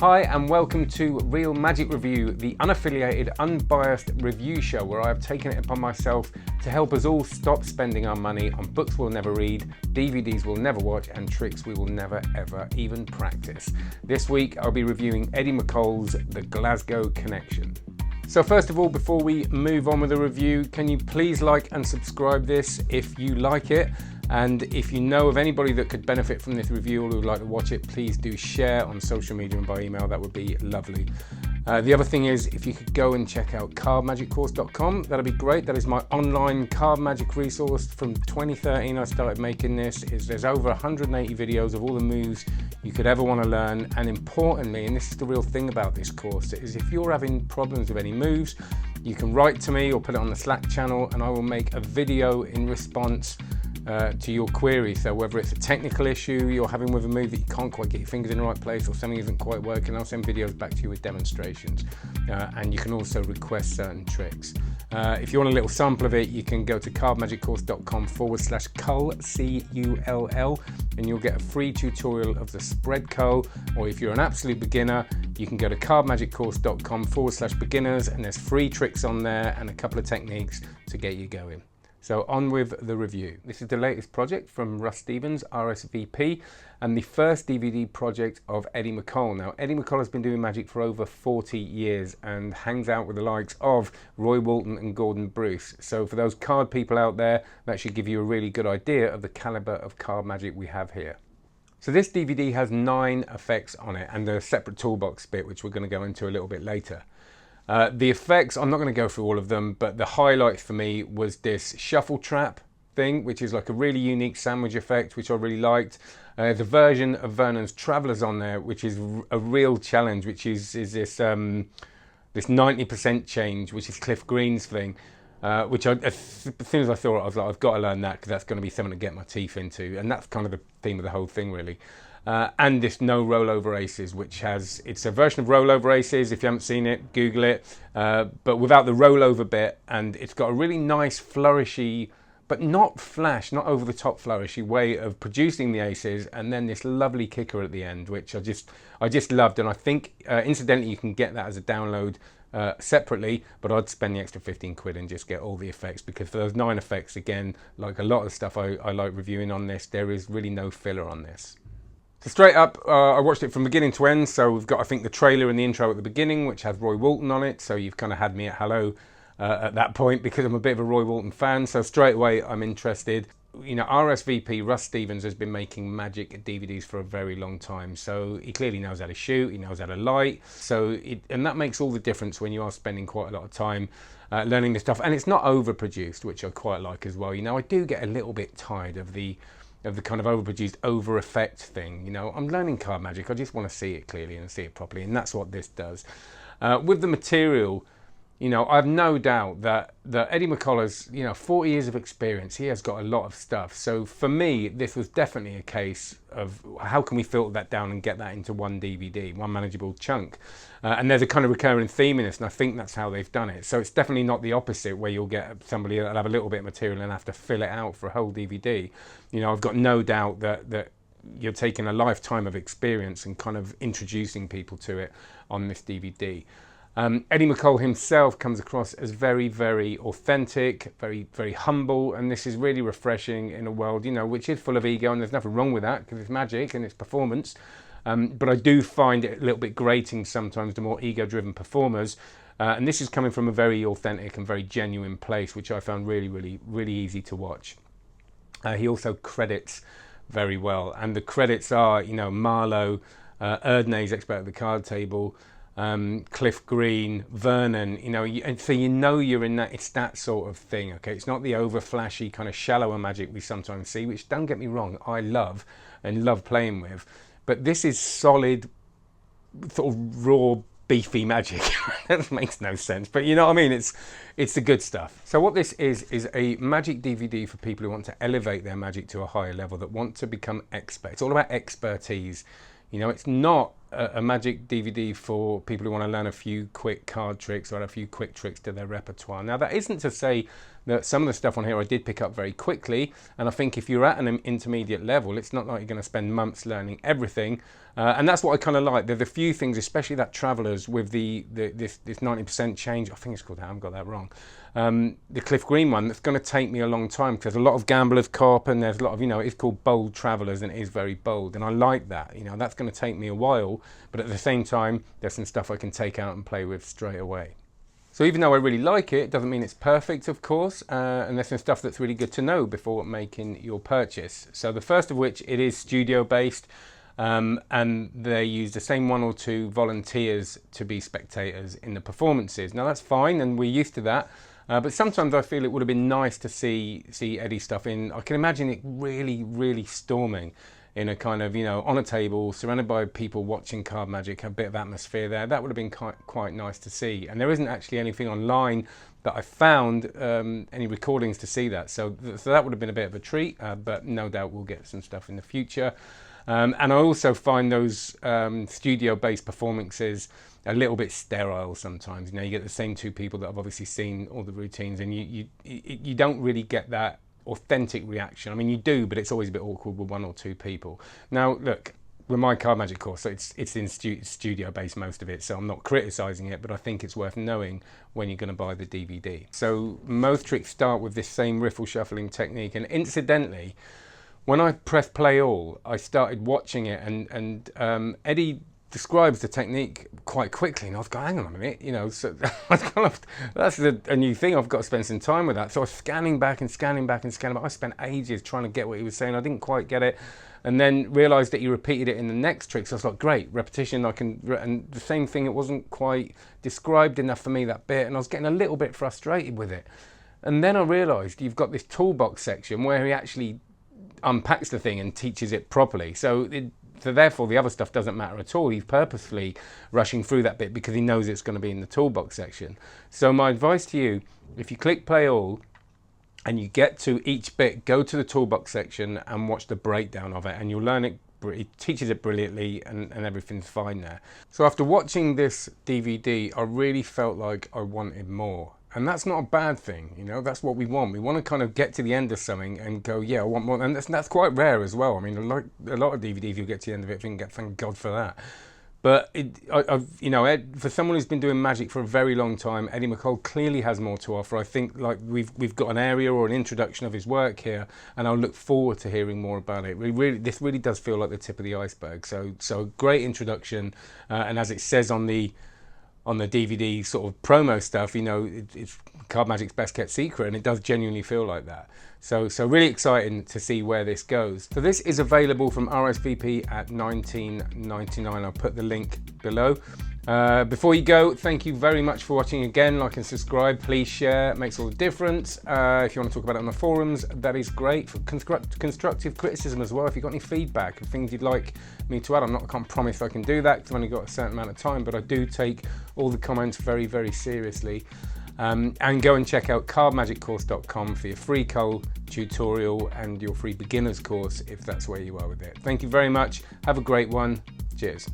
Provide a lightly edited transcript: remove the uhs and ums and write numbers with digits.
Hi and welcome to Real Magic Review, the unaffiliated, unbiased review show where I have taken it upon myself to help us all stop spending our money on books we'll never read, DVDs we'll never watch and tricks we will never ever even practice. This week I'll be reviewing Eddie McColl's The Glasgow Connection. So first of all, before we move on with the review, can you please like and subscribe this if you like it? And if you know of anybody that could benefit from this review or who would like to watch it, please do share on social media and by email. That would be lovely. The other thing is, if you could go and check out cardmagiccourse.com, that'd be great. That is my online card magic resource. From 2013 I started making this. There's over 180 videos of all the moves you could ever want to learn, and importantly, and this is the real thing about this course, is if you're having problems with any moves, you can write to me or put it on the Slack channel and I will make a video in response to your query. So whether it's a technical issue you're having with a move that you can't quite get your fingers in the right place or something isn't quite working, I'll send videos back to you with demonstrations. And you can also request certain tricks. If you want a little sample of it, you can go to cardmagiccourse.com/cull, C-U-L-L, and you'll get a free tutorial of the spread cull. Or if you're an absolute beginner, you can go to cardmagiccourse.com/beginners, and there's free tricks on there and a couple of techniques to get you going. So on with the review. This is the latest project from Russ Stevens, RSVP, and the first DVD project of Eddie McColl. Now, Eddie McColl has been doing magic for over 40 years and hangs out with the likes of Roy Walton and Gordon Bruce. So for those card people out there, that should give you a really good idea of the caliber of card magic we have here. So this DVD has 9 effects on it and a separate toolbox bit, which we're going to go into a little bit later. The effects, I'm not going to go through all of them, but the highlight for me was this shuffle trap thing, which is like a really unique sandwich effect, which I really liked. The version of Vernon's Travelers on there, which is a real challenge, which is this 90% change, which is Cliff Green's thing, which as soon as I saw it, I was like, I've got to learn that because that's going to be something to get my teeth into, and that's kind of the theme of the whole thing, really. And this no rollover aces, which it's a version of rollover aces. If you haven't seen it, Google it, but without the rollover bit, and it's got a really nice flourishy, but not over the top flourishy way of producing the aces, and then this lovely kicker at the end, which I just loved. And I think incidentally you can get that as a download separately, but I'd spend the extra 15 quid and just get all the effects, because for those 9 effects, again, like a lot of stuff I like reviewing on this, there is really no filler on this. So straight up, I watched it from beginning to end. So we've got, I think, the trailer and the intro at the beginning, which has Roy Walton on it. So you've kind of had me at hello at that point, because I'm a bit of a Roy Walton fan. So straight away, I'm interested. You know, RSVP, Russ Stevens, has been making magic DVDs for a very long time. So he clearly knows how to shoot, he knows how to light. And that makes all the difference when you are spending quite a lot of time learning this stuff. And it's not overproduced, which I quite like as well. You know, I do get a little bit tired of the kind of overproduced, over effect thing. You know, I'm learning card magic, I just want to see it clearly and see it properly, and that's what this does. With the material, you know, I've no doubt that Eddie McColl has, 40 years of experience. He has got a lot of stuff. So for me, this was definitely a case of how can we filter that down and get that into one DVD, one manageable chunk. And there's a kind of recurring theme in this, and I think that's how they've done it. So it's definitely not the opposite, where you'll get somebody that'll have a little bit of material and have to fill it out for a whole DVD. You know, I've got no doubt that you're taking a lifetime of experience and kind of introducing people to it on this DVD. Eddie McColl himself comes across as very, very authentic, very, very humble, and this is really refreshing in a world, which is full of ego, and there's nothing wrong with that because it's magic and it's performance. But I do find it a little bit grating sometimes, the more ego-driven performers. And this is coming from a very authentic and very genuine place, which I found really, really, really easy to watch. He also credits very well, and the credits are, Marlowe, Erdnase, expert at the card table, Cliff Green, Vernon, and so you're in that, it's that sort of thing, okay? It's not the over flashy kind of shallower magic we sometimes see, which, don't get me wrong, I love and love playing with, but this is solid, sort of raw, beefy magic. That makes no sense, but you know what I mean? It's the good stuff. So what this is a magic DVD for people who want to elevate their magic to a higher level, that want to become experts. It's all about expertise. It's not a magic DVD for people who want to learn a few quick card tricks or add a few quick tricks to their repertoire. Now, that isn't to say that some of the stuff on here I did pick up very quickly, and I think if you're at an intermediate level, it's not like you're going to spend months learning everything, and that's what I kind of like. There's a few things, especially that Travellers with this 90% change, I think it's called that, I haven't got that wrong, the Cliff Green one, that's going to take me a long time, because there's a lot of Gambler's Cop, and there's a lot of, it's called bold Travellers, and it is very bold, and I like that. That's going to take me a while, but at the same time, there's some stuff I can take out and play with straight away. So even though I really like it, doesn't mean it's perfect, of course, and there's some stuff that's really good to know before making your purchase. So the first of which, it is studio based, and they use the same 1 or 2 volunteers to be spectators in the performances. Now that's fine, and we're used to that, but sometimes I feel it would have been nice to see Eddie's stuff in. I can imagine it really storming in a kind of, on a table, surrounded by people watching card magic, a bit of atmosphere there. That would have been quite nice to see. And there isn't actually anything online that I found, any recordings to see that. So that would have been a bit of a treat, but no doubt we'll get some stuff in the future. And I also find those studio-based performances a little bit sterile sometimes. You get the same 2 people that have obviously seen all the routines, and you don't really get that authentic reaction. I mean, you do, but it's always a bit awkward with 1 or 2 people. Now, look, with my card magic course, so it's in studio-based, most of it, so I'm not criticising it, but I think it's worth knowing when you're going to buy the DVD. So most tricks start with this same riffle shuffling technique, and incidentally, when I pressed play all, I started watching it, and Eddie describes the technique quite quickly, and I was going, hang on a minute, so I was kind of, that's a new thing, I've got to spend some time with that. So I was scanning back. I spent ages trying to get what he was saying. I didn't quite get it, and then realised that he repeated it in the next trick, so I was like, great, repetition, and the same thing, it wasn't quite described enough for me, that bit, and I was getting a little bit frustrated with it. And then I realised you've got this toolbox section where he actually unpacks the thing and teaches it properly. So therefore the other stuff doesn't matter at all. He's purposefully rushing through that bit because he knows it's going to be in the toolbox section. So my advice to you, if you click play all and you get to each bit, go to the toolbox section and watch the breakdown of it, and you'll learn it. He teaches it brilliantly, and everything's fine there. So after watching this DVD, I really felt like I wanted more. And that's not a bad thing, that's what we want. We want to kind of get to the end of something and go, yeah, I want more. And that's quite rare as well. I mean, like a lot of DVDs, you'll get to the end of it and go, thank God for that. But, Ed, for someone who's been doing magic for a very long time, Eddie McColl clearly has more to offer. I think like we've got an area or an introduction of his work here, and I'll look forward to hearing more about it. This really does feel like the tip of the iceberg. So great introduction, and as it says on the DVD sort of promo stuff, it's card magic's best kept secret, and it does genuinely feel like that. So really exciting to see where this goes. So this is available from RSVP at $19.99. I'll put the link below. Before you go, thank you very much for watching again. Like and subscribe, please share, it makes all the difference. If you want to talk about it on the forums, that is great. For constructive criticism as well, if you've got any feedback and things you'd like me to add, I can't promise I can do that because I've only got a certain amount of time, but I do take all the comments very, very seriously. And go and check out cardmagiccourse.com for your free cull tutorial and your free beginners course if that's where you are with it. Thank you very much. Have a great one. Cheers.